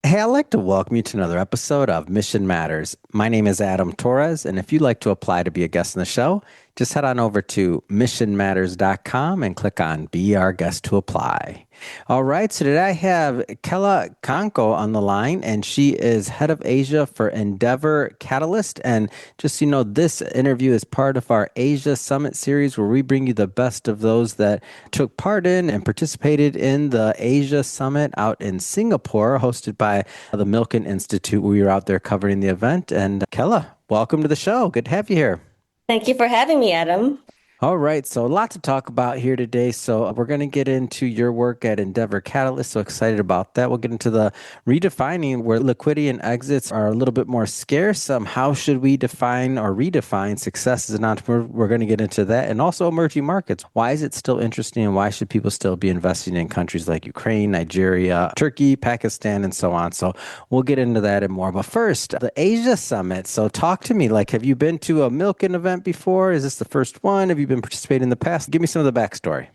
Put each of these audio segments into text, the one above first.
Hey, I'd like to welcome you to another episode of Mission Matters. My name is Adam Torres, and if you'd like to apply to be a guest on the show, just head on over to missionmatters.com and click on Be Our Guest to apply. All right, so today I have Caela Kanko on the line, and she is head of Asia for Endeavor Catalyst. And just so you know, this interview is part of our Asia Summit series where we bring you the best of those that took part in and participated in the Asia Summit out in Singapore, hosted by the Milken Institute. We were out there covering the event. And Caela, welcome to the show. Good to have you here. Thank you for having me, Adam. All right, so a lot to talk about here today. So we're going to get into your work at Endeavor Catalyst. So excited about that. We'll get into the redefining where liquidity and exits are a little bit more scarce. How should we define or redefine success as an entrepreneur? We're going to get into that, and also emerging markets. Why is it still interesting, and why should people still be investing in countries like Ukraine, Nigeria, Turkey, Pakistan, and so on? So we'll get into that and more. But first, the Asia Summit. So talk to me. Like, have you been to a Milken event before? Is this the first one? Have you been participating in the past? Give me some of the backstory.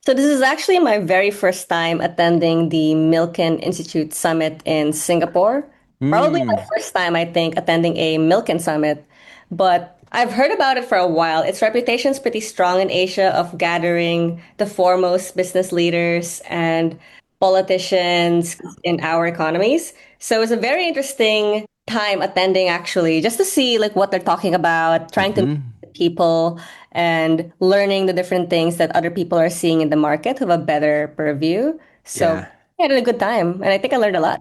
So this is actually my very first time attending the Milken Institute Summit in Singapore. Probably my Mm, first time, I think, attending a Milken Summit. But I've heard about it for a while. Its reputation is pretty strong in Asia of gathering the foremost business leaders and politicians in our economies. So it's a very interesting time attending actually, just to see like what they're talking about, trying to hmm. meet people and learning the different things that other people are seeing in the market to have a better purview. So Yeah. I had a good time and I think I learned a lot.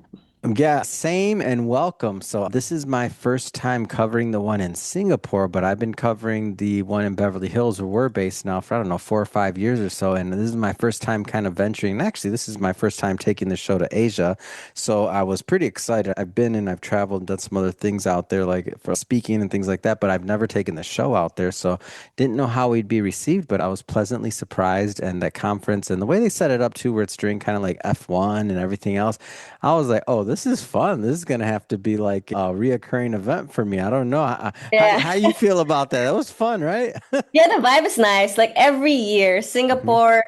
Yeah, same and welcome. So, this is my first time covering the one in Singapore, but I've been covering the one in Beverly Hills where we're based now for, I don't know, 4 or 5 years or so. And this is my first time kind of venturing. And actually, this is my first time taking the show to Asia. So, I was pretty excited. I've been and I've traveled and done some other things out there, like for speaking and things like that, but I've never taken the show out there. So, didn't know how we'd be received, but I was pleasantly surprised. And that conference and the way they set it up too, where it's during kind of like F1 and everything else. I was like, oh, this is fun. This is gonna have to be like a reoccurring event for me. I don't know. Yeah. How you feel about that? That was fun, right? Yeah, the vibe is nice. Like every year, Hmm. Singapore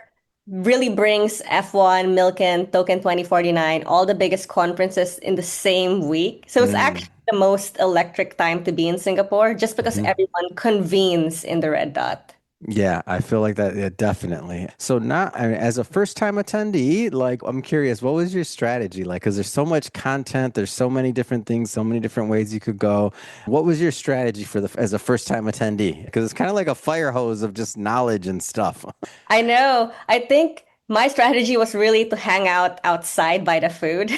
really brings F1, Milken, Token 2049, all the biggest conferences in the same week. So it's Mm. actually the most electric time to be in Singapore just because Hmm. everyone convenes in the red dot. Yeah, I feel like that. Yeah, definitely. So now, I mean, as a first-time attendee, like, I'm curious, what was your strategy like? Because there's so much content, there's so many different things, so many different ways you could go. What was your strategy for the as a first-time attendee? Because it's kind of like a fire hose of just knowledge and stuff. I know. I think my strategy was really to hang out outside by the food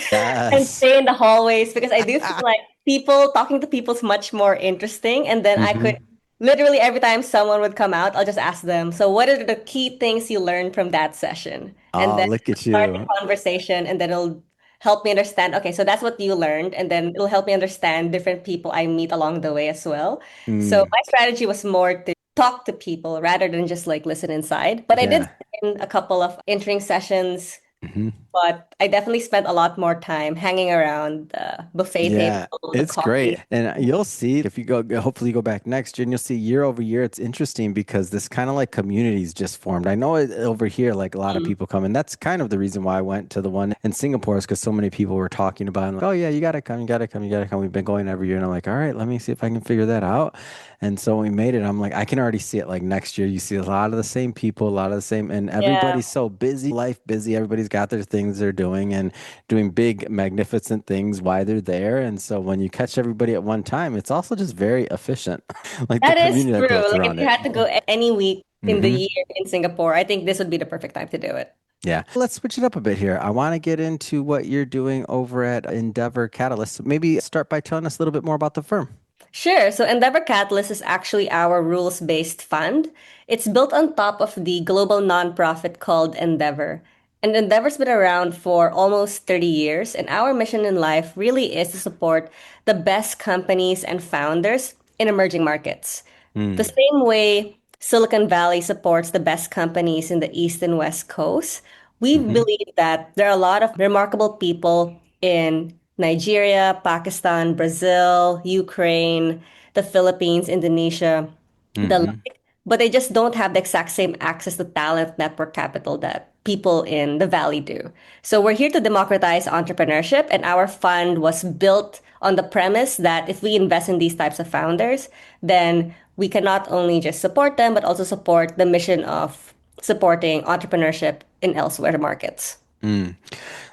and Yes. stay in the hallways because I do feel like people talking to people is much more interesting. And then I could Hmm. literally every time someone would come out, I'll just ask them, so what are the key things you learned from that session? And Oh, then look at start the you. conversation and then it'll help me understand, okay, so that's what you learned. And then it'll help me understand different people I meet along the way as well. So Mm, my strategy was more to talk to people rather than just like listen inside. But I did yeah. sit in a couple of entering sessions, Hmm. but I definitely spent a lot more time hanging around the buffet table, Yeah, the it's great. coffee. And you'll see if you go, hopefully you go back next year and you'll see year over year, it's interesting because this kind of like communities just formed. I know over here, like a lot of Mm. people come, and that's kind of the reason why I went to the one in Singapore is because so many people were talking about it. And like, oh yeah, you gotta come, you gotta come, you gotta come. We've been going every year. And I'm like, all right, let me see if I can figure that out. And so we made it. I'm like, I can already see it like next year. You see a lot of the same people, a lot of the same, and Yeah. everybody's so busy, life busy. Everybody's got their things they're doing. And doing big, magnificent things while they're there. And so when you catch everybody at one time, it's also just very efficient, like the That is community that true. built Like around if you it. had to go any week in the Hmm. year in Singapore, I think this would be the perfect time to do it. Yeah. Let's switch it up a bit here. I want to get into what you're doing over at Endeavor Catalyst. Maybe start by telling us a little bit more about the firm. Sure. So Endeavor Catalyst is actually our rules-based fund. It's built on top of the global nonprofit called Endeavor. And Endeavor's been around for almost 30 years, and our mission in life really is to support the best companies and founders in emerging markets. The Mm. same way Silicon Valley supports the best companies in the East and West Coast, we Hmm. believe that there are a lot of remarkable people in Nigeria, Pakistan, Brazil, Ukraine, the Philippines, Indonesia, the Hmm. like, but they just don't have the exact same access to talent, network capital that people in the Valley do. So we're here to democratize entrepreneurship, and our fund was built on the premise that if we invest in these types of founders, then we can not only just support them, but also support the mission of supporting entrepreneurship in elsewhere markets. Mm,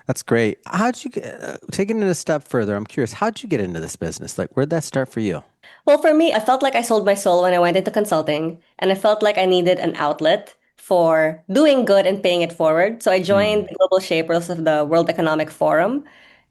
that's great. How'd you get, taking it a step further? I'm curious, how'd you get into this business? Like, where'd that start for you? Well, for me, I felt like I sold my soul when I went into consulting, and I felt like I needed an outlet for doing good and paying it forward. So I joined Mm. the Global Shapers of the World Economic Forum.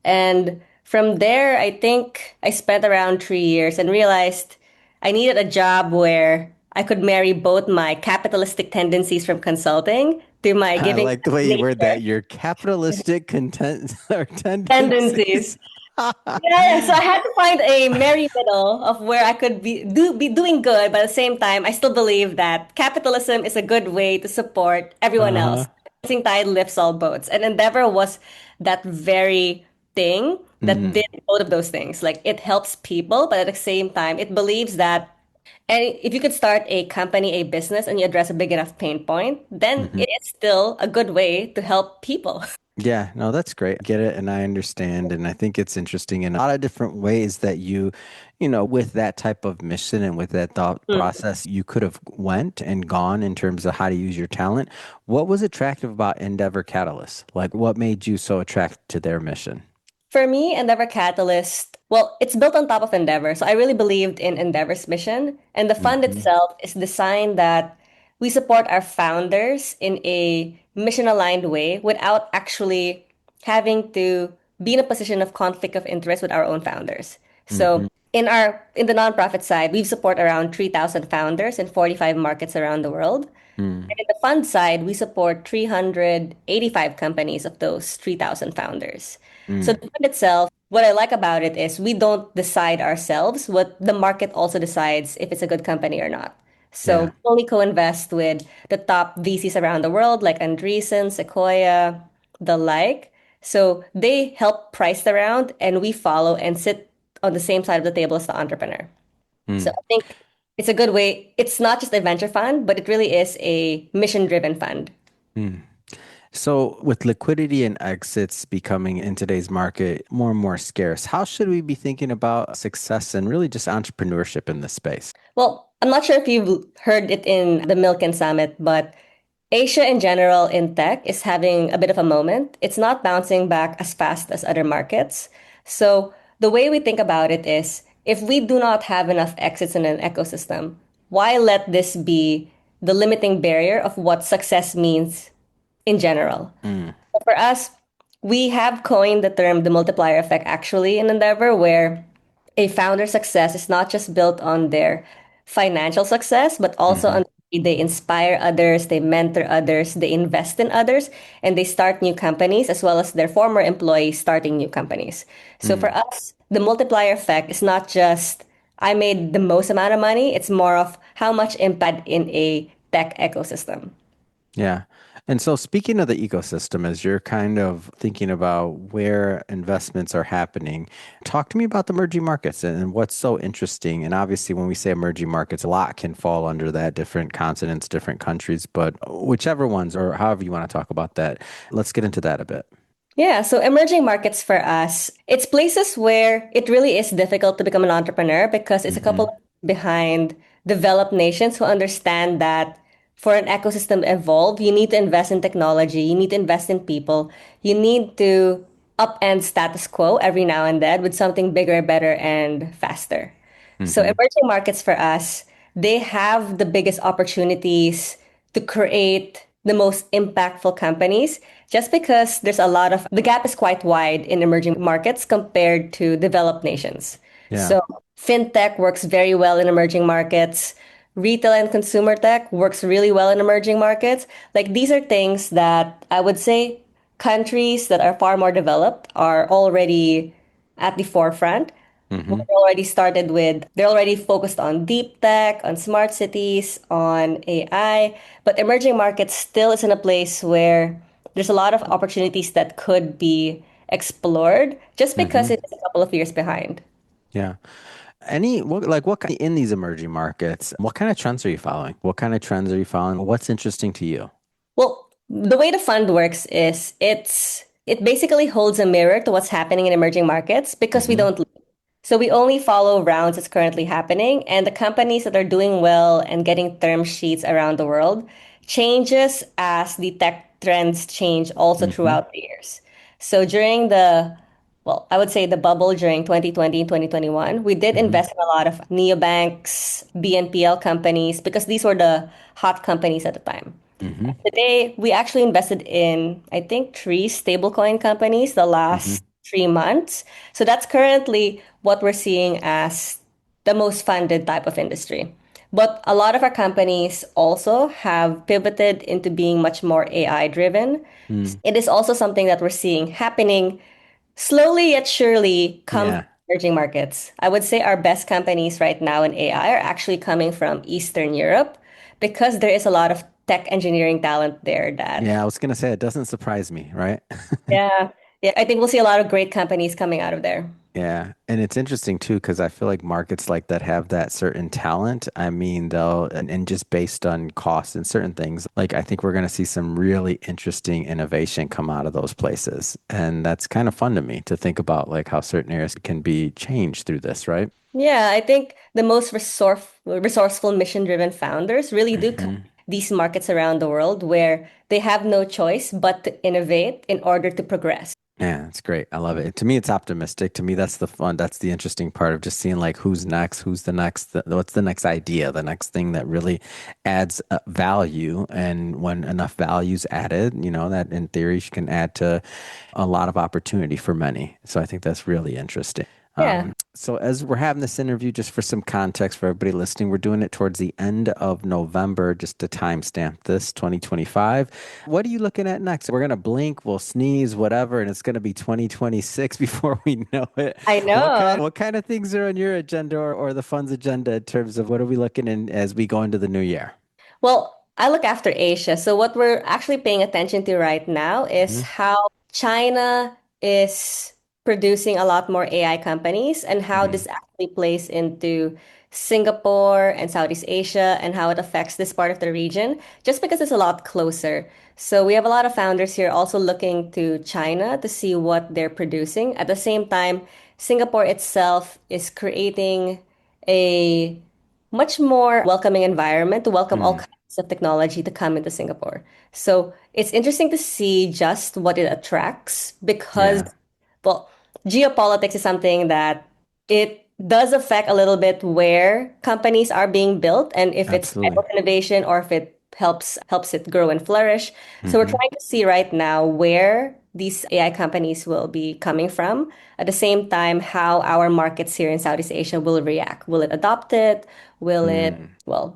And from there, I think I spent around 3 years and realized I needed a job where I could marry both my capitalistic tendencies from consulting to my I giving like the way you word nature that. Your capitalistic content or tendencies. tendencies. Yeah, so I had to find a merry middle of where I could be doing good, but at the same time, I still believe that capitalism is a good way to support everyone Uh-huh. else. Rising tide lifts all boats, and Endeavor was that very thing that Hmm. did both of those things. Like it helps people, but at the same time, it believes that and if you could start a company, a business, and you address a big enough pain point, then Hmm. it is still a good way to help people. Yeah, no, that's great. I get it and I understand. And I think it's interesting in a lot of different ways that with that type of mission and with that thought process, you could have went and gone in terms of how to use your talent. What was attractive about Endeavor Catalyst? Like what made you so attracted to their mission? For me, Endeavor Catalyst, well, it's built on top of Endeavor. So I really believed in Endeavor's mission. And the fund Hmm. itself is designed that we support our founders in a mission aligned way without actually having to be in a position of conflict of interest with our own founders. So Hmm. in the nonprofit side, we support around 3,000 founders in 45 markets around the world. Mm. And in the fund side, we support 385 companies of those 3,000 founders. So Mm. the fund itself, what I like about it is we don't decide ourselves. What the market also decides if it's a good company or not. So Yeah. we only co-invest with the top VCs around the world, like Andreessen, Sequoia, the like. So they help price the round, and we follow and sit on the same side of the table as the entrepreneur. So Mm. I think it's a good way. It's not just a venture fund, but it really is a mission-driven fund. Mm. So, with liquidity and exits becoming in today's market more and more scarce, how should we be thinking about success and really just entrepreneurship in this space? Well, I'm not sure if you've heard it in the Milken Summit, but Asia in general in tech is having a bit of a moment. It's not bouncing back as fast as other markets. So the way we think about it is if we do not have enough exits in an ecosystem, why let this be the limiting barrier of what success means in general? Mm. For us, we have coined the term the multiplier effect actually in Endeavor, where a founder's success is not just built on their financial success, but also Hmm. on the way they inspire others, they mentor others, they invest in others, and they start new companies, as well as their former employees starting new companies. So for Mm. us, the multiplier effect is not just I made the most amount of money, it's more of how much impact in a tech ecosystem. Yeah. And so, speaking of the ecosystem, as you're kind of thinking about where investments are happening, talk to me about the emerging markets and what's so interesting. And obviously, when we say emerging markets, a lot can fall under that, different continents, different countries, but whichever ones or however you want to talk about that, let's get into that a bit. Yeah, so emerging markets for us, it's places where it really is difficult to become an entrepreneur because it's a couple Hmm. of behind developed nations who understand that for an ecosystem to evolve, you need to invest in technology, you need to invest in people, you need to upend status quo every now and then with something bigger, better, and faster. So Hmm. emerging markets for us, they have the biggest opportunities to create the most impactful companies just because there's a lot of the gap is quite wide in emerging markets compared to developed nations. Yeah. So fintech works very well in emerging markets. Retail and consumer tech works really well in emerging markets. Like these are things that I would say countries that are far more developed are already at the forefront. Hmm. They're already focused on deep tech, on smart cities, on AI, but emerging markets still is in a place where there's a lot of opportunities that could be explored just because Hmm. it's a couple of years behind. Yeah. What kind in these emerging markets, what kind of trends are you following? What kind of trends are you following? What's interesting to you? Well, The way the fund works is it basically holds a mirror to what's happening in emerging markets because we Mm-hmm. don't. So we only follow rounds that's currently happening, and the companies that are doing well and getting term sheets around the world changes as the tech trends change also Mm-hmm. throughout the years. So during well, I would say the bubble during 2020 and 2021, we did Mm-hmm. invest in a lot of neobanks, BNPL companies, because these were the hot companies at the time. Mm-hmm. Today, we actually invested in, I think, three stablecoin companies the Mm-hmm. last 3 months. So that's currently what we're seeing as the most funded type of industry. But a lot of our companies also have pivoted into being much more AI driven. Mm. It is also something that we're seeing happening slowly yet surely come from Yeah. emerging markets. I would say our best companies right now in AI are actually coming from Eastern Europe because there is a lot of tech engineering talent there that, Yeah, I was gonna say it doesn't surprise me, right? yeah, yeah, I think we'll see a lot of great companies coming out of there. Yeah, and it's interesting too because I feel like markets like that have that certain talent. I mean, they'll and just based on cost and certain things, like I think we're going to see some really interesting innovation come out of those places, and that's kind of fun to me to think about like how certain areas can be changed through this, right? Yeah, I think the most resourceful mission-driven founders really do come Hmm. these markets around the world where they have no choice but to innovate in order to progress. Yeah, it's great. I love it. To me, it's optimistic. To me, that's the fun. That's the interesting part of just seeing like who's next, who's the next, what's the next idea, the next thing that really adds value. And when enough value's added, that in theory can add to a lot of opportunity for many. So I think that's really interesting. Yeah. So as we're having this interview, just for some context for everybody listening, we're doing it towards the end of November, just to timestamp this 2025. What are you looking at next? We're gonna blink, we'll sneeze, whatever, and it's gonna be 2026 before we know it. I know. What kind of things are on your agenda or the fund's agenda in terms of what are we looking in as we go into the new year? Well, I look after Asia. So what we're actually paying attention to right now is Hmm. how China is producing a lot more AI companies and how Hmm. this actually plays into Singapore and Southeast Asia and how it affects this part of the region, just because it's a lot closer. So we have a lot of founders here also looking to China to see what they're producing. At the same time, Singapore itself is creating a much more welcoming environment to welcome all Hmm. kinds of technology to come into Singapore. So it's interesting to see just what it attracts because, Yeah, well, geopolitics is something that it does affect a little bit where companies are being built and if it's type absolutely. of innovation or if it helps it grow and flourish. So we're Hmm. trying to see right now where these AI companies will be coming from. At the same time, how our markets here in Southeast Asia will react. Will it adopt it? Will it, Mm. well,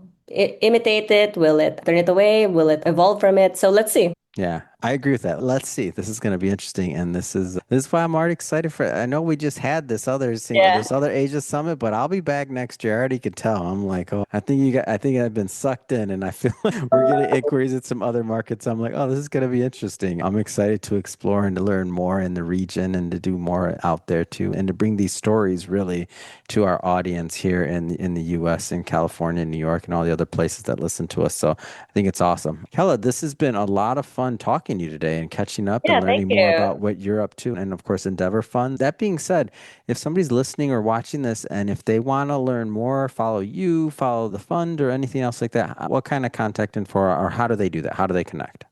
imitate it? Will it turn it away? Will it evolve from it? So let's see. Yeah, I agree with that. Let's see. This is going to be interesting, and this is why I'm already excited for it. I know we just had Yeah. this other Asia Summit, but I'll be back next year. I already could tell. I'm like, oh, I think I've been sucked in, and I feel like we're getting inquiries at some other markets. I'm like, oh, this is going to be interesting. I'm excited to explore and to learn more in the region and to do more out there too, and to bring these stories really to our audience here in the U.S. and California, and New York, and all the other places that listen to us. So I think it's awesome. Kella, this has been a lot of fun talking to you today and catching up and Yeah, thank learning more you. about what you're up to and of course Endeavor Fund. That being said, if somebody's listening or watching this and if they want to learn more, follow you, follow the fund or anything else like that, what kind of contact info or how do they do that? How do they connect?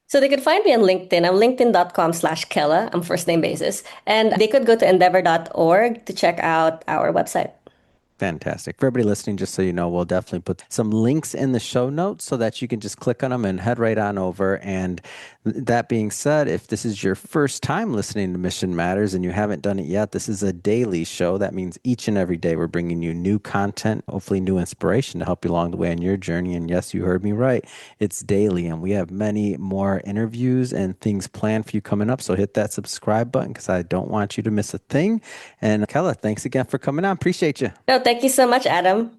So they could find me on LinkedIn. I'm linkedin.com/Kela. I'm first name basis. And they could go to endeavor.org to check out our website. Fantastic. For everybody listening, just so you know, we'll definitely put some links in the show notes so that you can just click on them and head right on over. And that being said, if this is your first time listening to Mission Matters and you haven't done it yet, this is a daily show. That means each and every day we're bringing you new content, hopefully new inspiration to help you along the way on your journey. And yes, you heard me right. It's daily, and we have many more interviews and things planned for you coming up. So hit that subscribe button because I don't want you to miss a thing. And Kella, thanks again for coming on. Appreciate you. No, thank you so much, Adam.